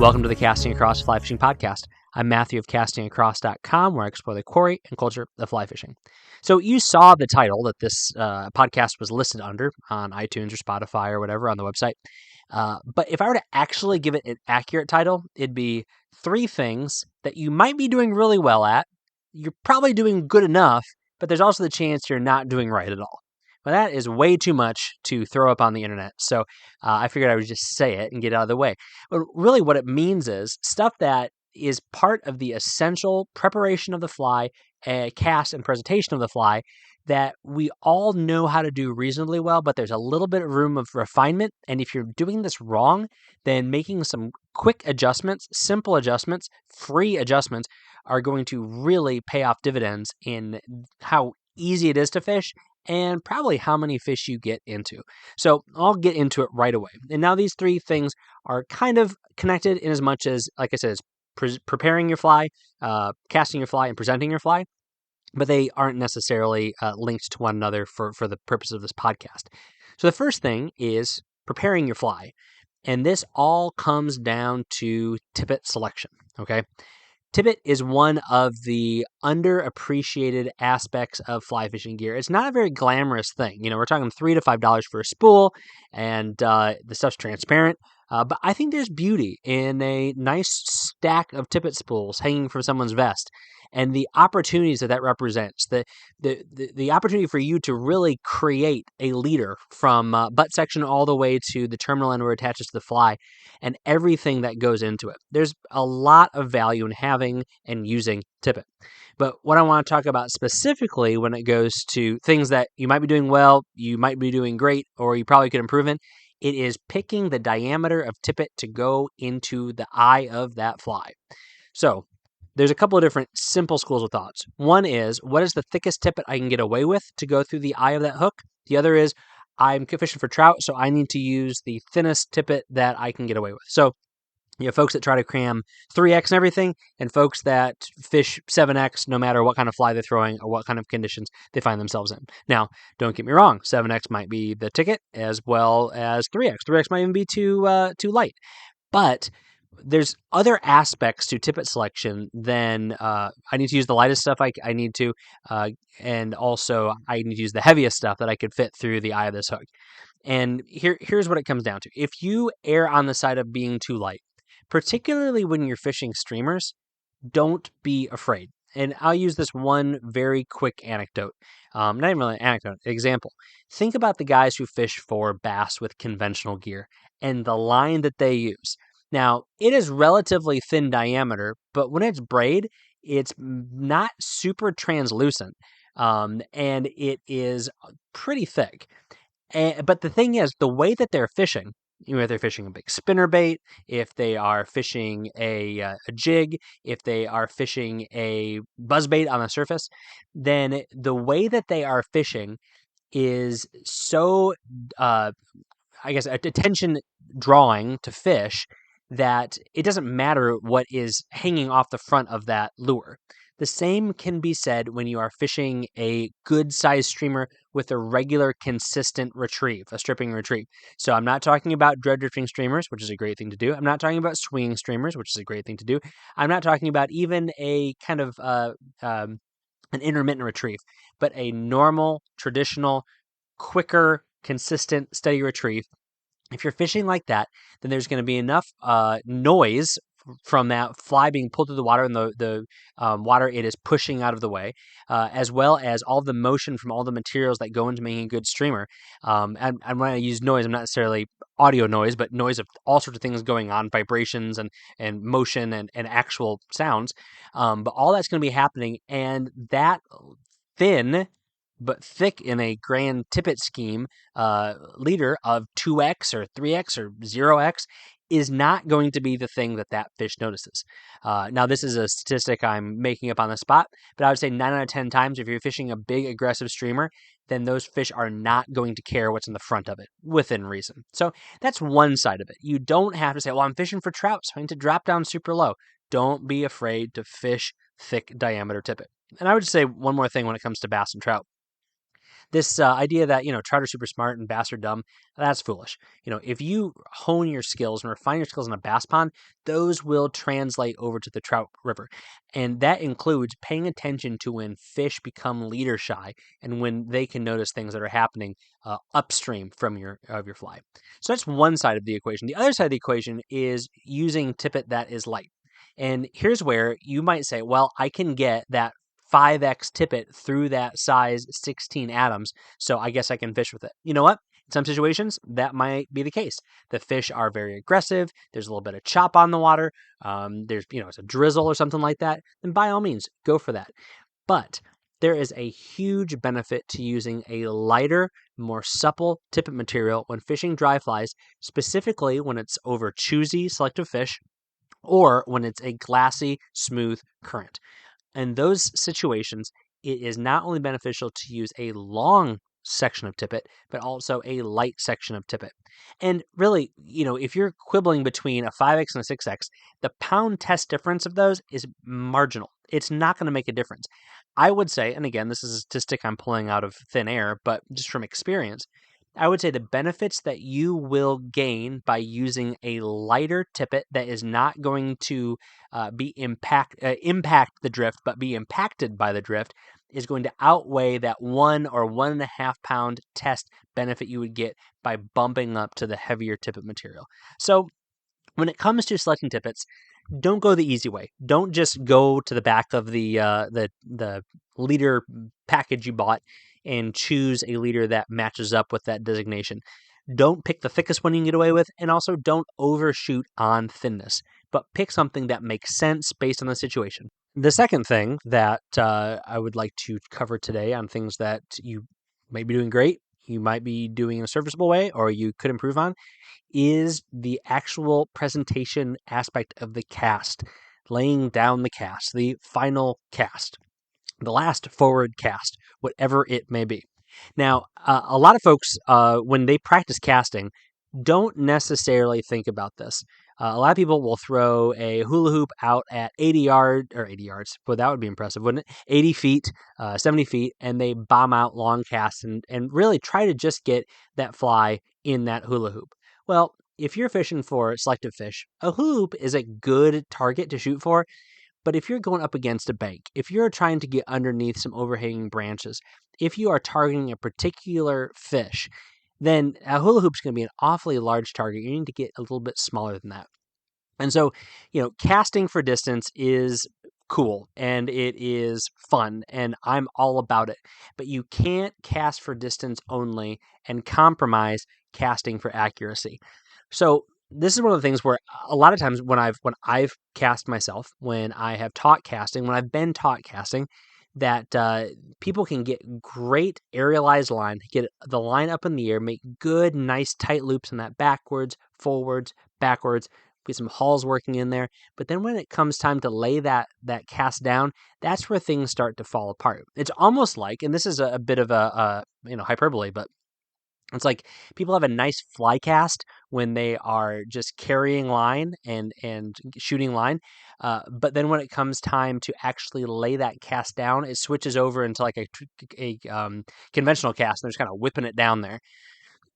Welcome to the Casting Across Fly Fishing Podcast. I'm Matthew of castingacross.com, where I explore the quarry and culture of fly fishing. So you saw the title that this podcast was listed under on iTunes or Spotify or whatever on the website. But if I were to actually give it an accurate title, it'd be 3 things that you might be doing really well at. You're probably doing good enough, but there's also the chance you're not doing right at all. Well, that is way too much to throw up on the internet. So I figured I would just say it and get it out of the way. But really what it means is stuff that is part of the essential preparation of the fly, cast and presentation of the fly that we all know how to do reasonably well, but there's a little bit of room of refinement. And if you're doing this wrong, then making some quick adjustments, simple adjustments, free adjustments are going to really pay off dividends in how easy it is to fish and probably how many fish you get into. So I'll get into it right away. And now these 3 things are kind of connected in as much as, like I said, it's preparing your fly, casting your fly, and presenting your fly, but they aren't necessarily linked to one another for the purpose of this podcast. So the first thing is preparing your fly. And this all comes down to tippet selection, okay? Tippet is one of the underappreciated aspects of fly fishing gear. It's not a very glamorous thing. You know, we're talking $3 to $5 for a spool, and the stuff's transparent. But I think there's beauty in a nice stack of tippet spools hanging from someone's vest, and the opportunities that represents. The opportunity for you to really create a leader from butt section all the way to the terminal end where it attaches to the fly, and everything that goes into it. There's a lot of value in having and using tippet. But what I want to talk about specifically when it goes to things that you might be doing well, you might be doing great, or you probably could improve in, it is picking the diameter of tippet to go into the eye of that fly. So there's a couple of different simple schools of thoughts. One is, what is the thickest tippet I can get away with to go through the eye of that hook? The other is, I'm fishing for trout, so I need to use the thinnest tippet that I can get away with. So you have folks that try to cram 3X and everything, and folks that fish 7X no matter what kind of fly they're throwing or what kind of conditions they find themselves in. Now, don't get me wrong, 7X might be the ticket as well as 3X. 3X might even be too light. But there's other aspects to tippet selection than I need to use the lightest stuff I need to, and also I need to use the heaviest stuff that I could fit through the eye of this hook. And here's what it comes down to. If you err on the side of being too light, particularly when you're fishing streamers, don't be afraid. And I'll use this one very quick anecdote. Not even really an anecdote, example. Think about the guys who fish for bass with conventional gear and the line that they use. Now, it is relatively thin diameter, but when it's braid, it's not super translucent, and it is pretty thick. But the thing is, the way that they're fishing, if they're fishing a big spinnerbait, if they are fishing a jig, if they are fishing a buzzbait on the surface, then the way that they are fishing is so, I guess, attention drawing to fish that it doesn't matter what is hanging off the front of that lure. The same can be said when you are fishing a good-sized streamer with a regular, consistent retrieve, a stripping retrieve. So I'm not talking about dread drifting streamers, which is a great thing to do. I'm not talking about swinging streamers, which is a great thing to do. I'm not talking about even a kind of an intermittent retrieve, but a normal, traditional, quicker, consistent, steady retrieve. If you're fishing like that, then there's going to be enough noise from that fly being pulled through the water and the water it is pushing out of the way, as well as all the motion from all the materials that go into making a good streamer. And when I use noise, I'm not necessarily audio noise, but noise of all sorts of things going on, vibrations and motion and actual sounds. But all that's going to be happening, and that thin but thick in a grand tippet scheme leader of 2X or 3X or 0X is not going to be the thing that fish notices. Now, this is a statistic I'm making up on the spot, but I would say 9 out of 10 times, if you're fishing a big, aggressive streamer, then those fish are not going to care what's in the front of it, within reason. So that's one side of it. You don't have to say, well, I'm fishing for trout, so I need to drop down super low. Don't be afraid to fish thick diameter tippet. And I would just say one more thing when it comes to bass and trout. This idea that, trout are super smart and bass are dumb, that's foolish. If you hone your skills and refine your skills in a bass pond, those will translate over to the trout river. And that includes paying attention to when fish become leader shy and when they can notice things that are happening upstream from your fly. So that's one side of the equation. The other side of the equation is using tippet that is light. And here's where you might say, well, I can get that 5x tippet through that size 16 atoms, so I guess I can fish with it. You know what? In some situations, that might be the case. The fish are very aggressive. There's a little bit of chop on the water. There's, it's a drizzle or something like that. Then by all means, go for that. But there is a huge benefit to using a lighter, more supple tippet material when fishing dry flies, specifically when it's over choosy selective fish or when it's a glassy, smooth current. In those situations, it is not only beneficial to use a long section of tippet, but also a light section of tippet. And really, if you're quibbling between a 5x and a 6x, the pound test difference of those is marginal. It's not going to make a difference. I would say, and again, this is a statistic I'm pulling out of thin air, but just from experience, I would say the benefits that you will gain by using a lighter tippet that is not going to impact the drift, but be impacted by the drift, is going to outweigh that 1 or 1.5 pound test benefit you would get by bumping up to the heavier tippet material. So when it comes to selecting tippets, don't go the easy way. Don't just go to the back of the leader package you bought and choose a leader that matches up with that designation. Don't pick the thickest one you can get away with, and also don't overshoot on thinness, but pick something that makes sense based on the situation. The second thing that I would like to cover today on things that you might be doing great, you might be doing in a serviceable way, or you could improve on, is the actual presentation aspect of the cast, laying down the cast, the final cast, the last forward cast, whatever it may be. Now, a lot of folks, when they practice casting, don't necessarily think about this. A lot of people will throw a hula hoop out at 80 yards. Well, that would be impressive, wouldn't it? 80 feet, 70 feet, and they bomb out long casts and really try to just get that fly in that hula hoop. Well, if you're fishing for selective fish, a hula hoop is a good target to shoot for. But if you're going up against a bank, if you're trying to get underneath some overhanging branches, if you are targeting a particular fish, then a hula hoop is going to be an awfully large target. You need to get a little bit smaller than that. And so, casting for distance is cool and it is fun and I'm all about it. But you can't cast for distance only and compromise casting for accuracy. So this is one of the things where a lot of times when I've cast myself, when I have taught casting, when I've been taught casting, that people can get great aerialized line, get the line up in the air, make good, nice, tight loops in that backwards, forwards, backwards, get some hauls working in there. But then when it comes time to lay that cast down, that's where things start to fall apart. It's almost like, and this is a bit of a hyperbole, but it's like people have a nice fly cast when they are just carrying line and shooting line. But then when it comes time to actually lay that cast down, it switches over into like a conventional cast. And they're just kind of whipping it down there.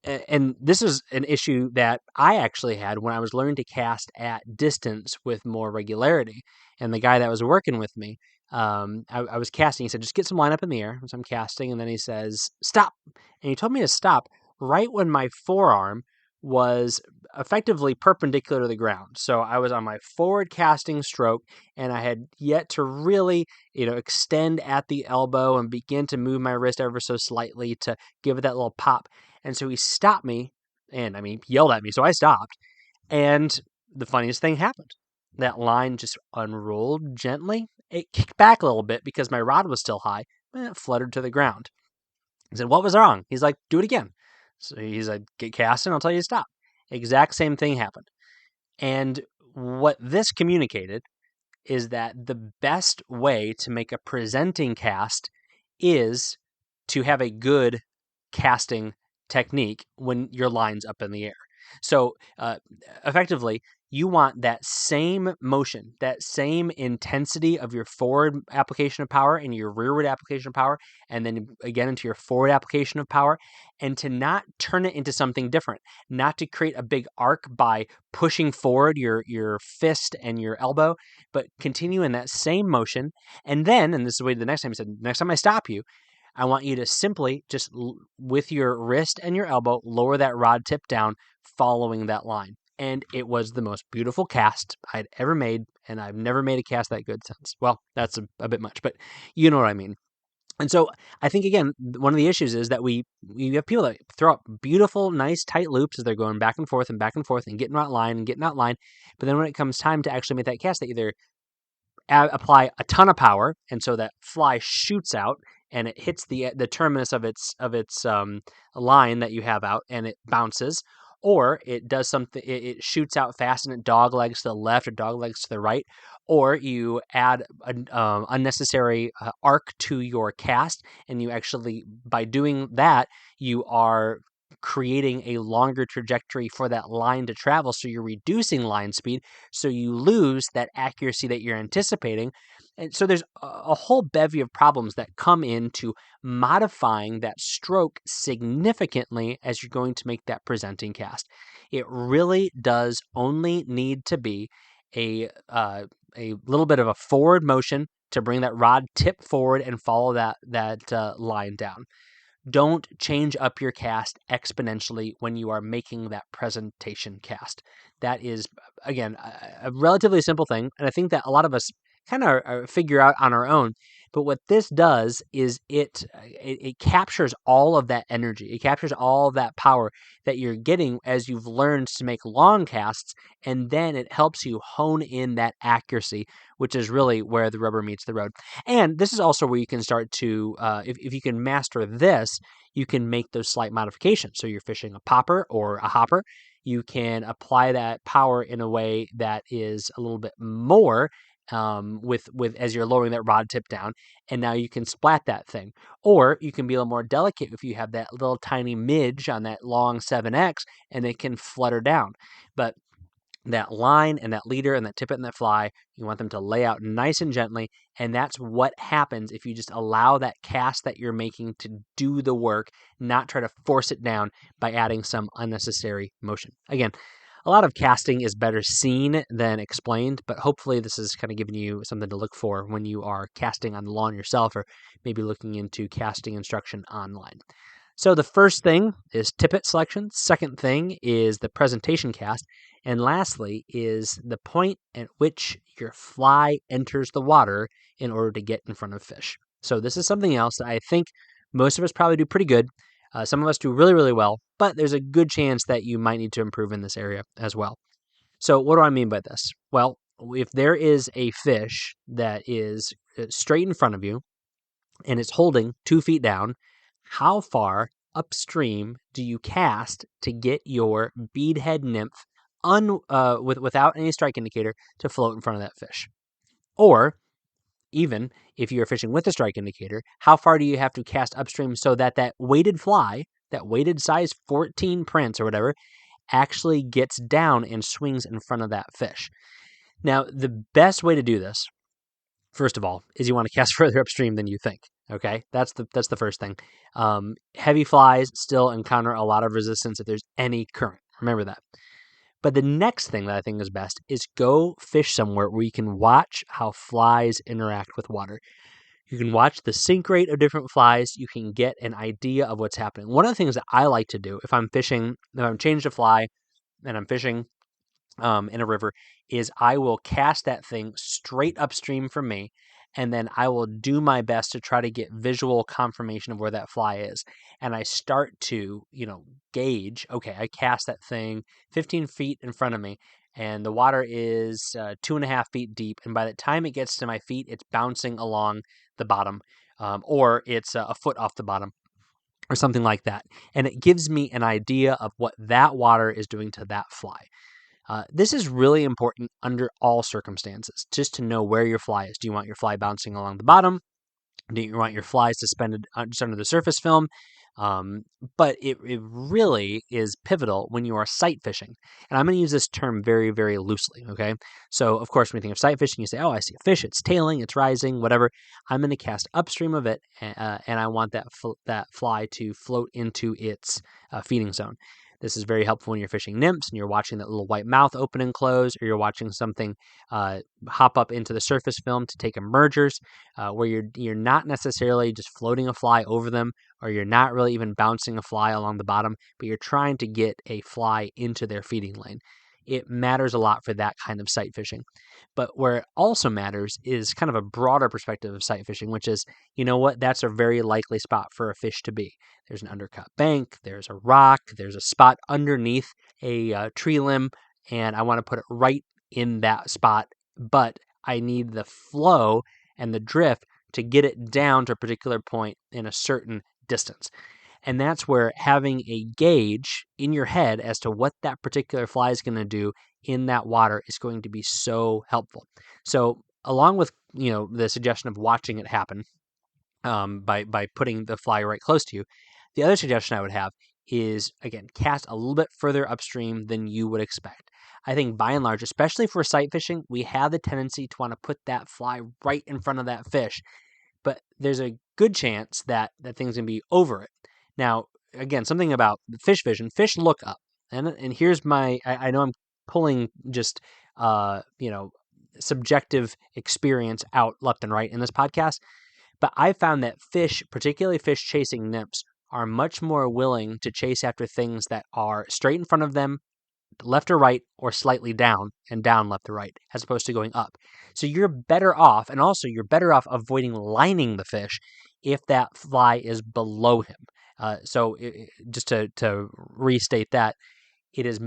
And this is an issue that I actually had when I was learning to cast at distance with more regularity. And the guy that was working with me, I was casting. He said, just get some line up in the air. So I'm casting. And then he says, stop. And he told me to stop right when my forearm was effectively perpendicular to the ground. So I was on my forward casting stroke and I had yet to really, extend at the elbow and begin to move my wrist ever so slightly to give it that little pop. And so he stopped me and yelled at me. So I stopped. And the funniest thing happened. That line just unrolled gently. It kicked back a little bit because my rod was still high and it fluttered to the ground. I said, what was wrong? He's like, do it again. So he's like, get casting, I'll tell you to stop. Exact same thing happened. And what this communicated is that the best way to make a presenting cast is to have a good casting technique when your line's up in the air. So effectively, You want that same motion, that same intensity of your forward application of power and your rearward application of power, and then again into your forward application of power, and to not turn it into something different, not to create a big arc by pushing forward your fist and your elbow, but continue in that same motion. And then, and this is the way the next time he said, next time I stop you, I want you to simply just with your wrist and your elbow, lower that rod tip down, following that line. And it was the most beautiful cast I'd ever made, and I've never made a cast that good since. Well, that's a bit much, but you know what I mean. And so I think, again, one of the issues is that we have people that throw up beautiful, nice, tight loops as they're going back and forth and getting out line and getting out line. But then when it comes time to actually make that cast, they either apply a ton of power, and so that fly shoots out and it hits the terminus of its line that you have out, and it bounces, or it does something. It shoots out fast and it dog legs to the left or dog legs to the right, or you add an unnecessary arc to your cast, and you actually, by doing that, you are creating a longer trajectory for that line to travel, so you're reducing line speed, so you lose that accuracy that you're anticipating. And so there's a whole bevy of problems that come into modifying that stroke significantly as you're going to make that presenting cast. It really does only need to be a little bit of a forward motion to bring that rod tip forward and follow that line down. Don't change up your cast exponentially when you are making that presentation cast. That is, again, a relatively simple thing, and I think that a lot of us kind of figure out on our own. But what this does is it captures all of that energy. It captures all of that power that you're getting as you've learned to make long casts, and then it helps you hone in that accuracy, which is really where the rubber meets the road. And this is also where you can start to, if you can master this, you can make those slight modifications. So you're fishing a popper or a hopper, you can apply that power in a way that is a little bit more with as you're lowering that rod tip down, and now you can splat that thing. Or you can be a little more delicate if you have that little tiny midge on that long 7X, and it can flutter down. But that line and that leader and that tippet and that fly, you want them to lay out nice and gently, and that's what happens if you just allow that cast that you're making to do the work, not try to force it down by adding some unnecessary motion. Again, a lot of casting is better seen than explained, but hopefully this is kind of giving you something to look for when you are casting on the lawn yourself, or maybe looking into casting instruction online. So the first thing is tippet selection. Second thing is the presentation cast. And lastly is the point at which your fly enters the water in order to get in front of fish. So this is something else that I think most of us probably do pretty good. Some of us do really, really well, but there's a good chance that you might need to improve in this area as well. So what do I mean by this? Well, if there is a fish that is straight in front of you and it's holding 2 feet down, how far upstream do you cast to get your beadhead nymph without any strike indicator to float in front of that fish? Or even if you're fishing with a strike indicator, how far do you have to cast upstream so that that weighted fly, that weighted size 14 prince or whatever, actually gets down and swings in front of that fish? Now, the best way to do this, first of all, is you want to cast further upstream than you think. Okay, that's the first thing. Heavy flies still encounter a lot of resistance if there's any current. Remember that. But the next thing that I think is best is go fish somewhere where you can watch how flies interact with water. You can watch the sink rate of different flies. You can get an idea of what's happening. One of the things that I like to do if I'm changed a fly and I'm fishing in a river, is I will cast that thing straight upstream from me, and then I will do my best to try to get visual confirmation of where that fly is. And I start to, gauge, okay, I cast that thing 15 feet in front of me, and the water is 2.5 feet deep. And by the time it gets to my feet, it's bouncing along the bottom, or it's a foot off the bottom, or something like that. And it gives me an idea of what that water is doing to that fly. This is really important under all circumstances, just to know where your fly is. Do you want your fly bouncing along the bottom? Do you want your fly suspended just under the surface film? But it really is pivotal when you are sight fishing. And I'm going to use this term very, very loosely, okay? So, of course, when you think of sight fishing, you say, oh, I see a fish, it's tailing, it's rising, whatever. I'm going to cast upstream of it, and I want that fly to float into its feeding zone. This is very helpful when you're fishing nymphs and you're watching that little white mouth open and close, or you're watching something hop up into the surface film to take emergers, where you're not necessarily just floating a fly over them, or you're not really even bouncing a fly along the bottom, but you're trying to get a fly into their feeding lane. It matters a lot for that kind of sight fishing. But where it also matters is kind of a broader perspective of sight fishing, which is, you know what, that's a very likely spot for a fish to be. There's an undercut bank, there's a rock, there's a spot underneath a tree limb, and I want to put it right in that spot, but I need the flow and the drift to get it down to a particular point in a certain distance. And that's where having a gauge in your head as to what that particular fly is going to do in that water is going to be so helpful. So, along with the suggestion of watching it happen by putting the fly right close to you, the other suggestion I would have is, again, cast a little bit further upstream than you would expect. I think by and large, especially for sight fishing, we have the tendency to want to put that fly right in front of that fish, but there's a good chance that thing's going to be over it. Now, again, something about fish vision, fish look up. And here's I know I'm pulling just, subjective experience out left and right in this podcast, but I found that fish, particularly fish chasing nymphs, are much more willing to chase after things that are straight in front of them, left or right, or slightly down, and down, left or right, as opposed to going up. So you're better off, and also you're better off avoiding lining the fish if that fly is below him. Just to restate that, it is,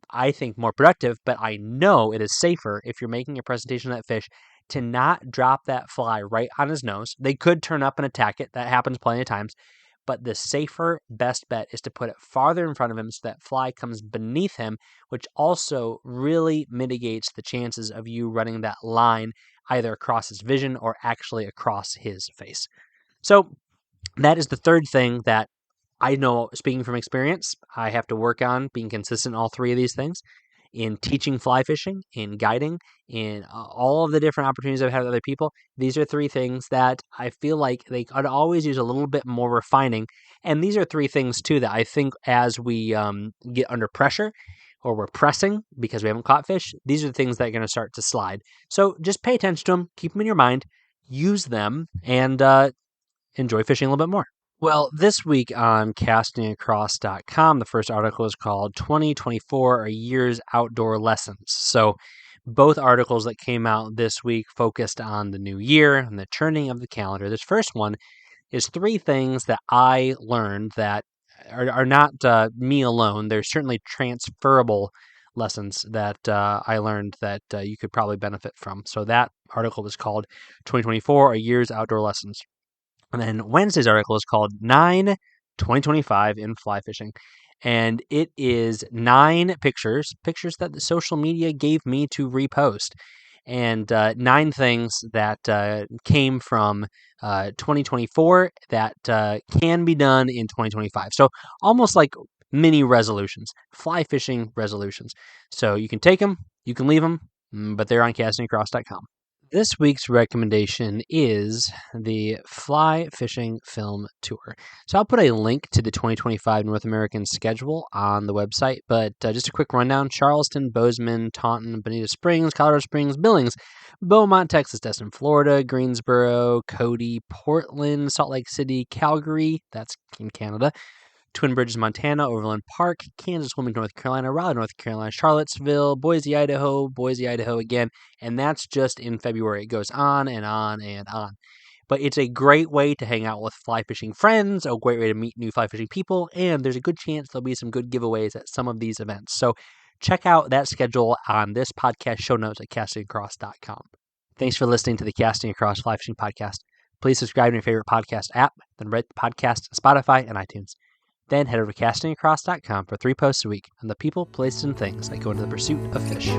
I think, more productive, but I know it is safer if you're making a presentation of that fish to not drop that fly right on his nose. They could turn up and attack it. That happens plenty of times. But the safer, best bet is to put it farther in front of him so that fly comes beneath him, which also really mitigates the chances of you running that line either across his vision or actually across his face. So that is the third thing that I know, speaking from experience, I have to work on being consistent in all three of these things. In teaching fly fishing, in guiding, in all of the different opportunities I've had with other people, these are three things that I feel like they could always use a little bit more refining. And these are three things, too, that I think as we get under pressure or we're pressing because we haven't caught fish, these are the things that are going to start to slide. So just pay attention to them, keep them in your mind, use them, and enjoy fishing a little bit more. Well, this week on castingacross.com, the first article is called 2024 A Year's Outdoor Lessons. So both articles that came out this week focused on the new year and the turning of the calendar. This first one is three things that I learned that are not me alone. They're certainly transferable lessons that I learned that you could probably benefit from. So that article was called 2024 A Year's Outdoor Lessons. And then Wednesday's article is called 2025 in Fly Fishing. And it is 9 pictures that the social media gave me to repost. And 9 things that came from 2024 that can be done in 2025. So almost like mini resolutions, fly fishing resolutions. So you can take them, you can leave them, but they're on castingacross.com. This week's recommendation is the Fly Fishing Film Tour. So I'll put a link to the 2025 North American schedule on the website, but just a quick rundown: Charleston, Bozeman, Taunton, Bonita Springs, Colorado Springs, Billings, Beaumont, Texas, Destin, Florida, Greensboro, Cody, Portland, Salt Lake City, Calgary, that's in Canada, Twin Bridges, Montana, Overland Park, Kansas, Wilmington, North Carolina, Raleigh, North Carolina, Charlottesville, Boise, Idaho again, and that's just in February. It goes on and on and on. But it's a great way to hang out with fly fishing friends, a great way to meet new fly fishing people, and there's a good chance there'll be some good giveaways at some of these events. So check out that schedule on this podcast show notes at castingacross.com. Thanks for listening to the Casting Across Fly Fishing Podcast. Please subscribe to your favorite podcast app, then rate the podcast on Spotify and iTunes. Then head over to castingacross.com for 3 posts a week on the people, places, and things that go into the pursuit of fish.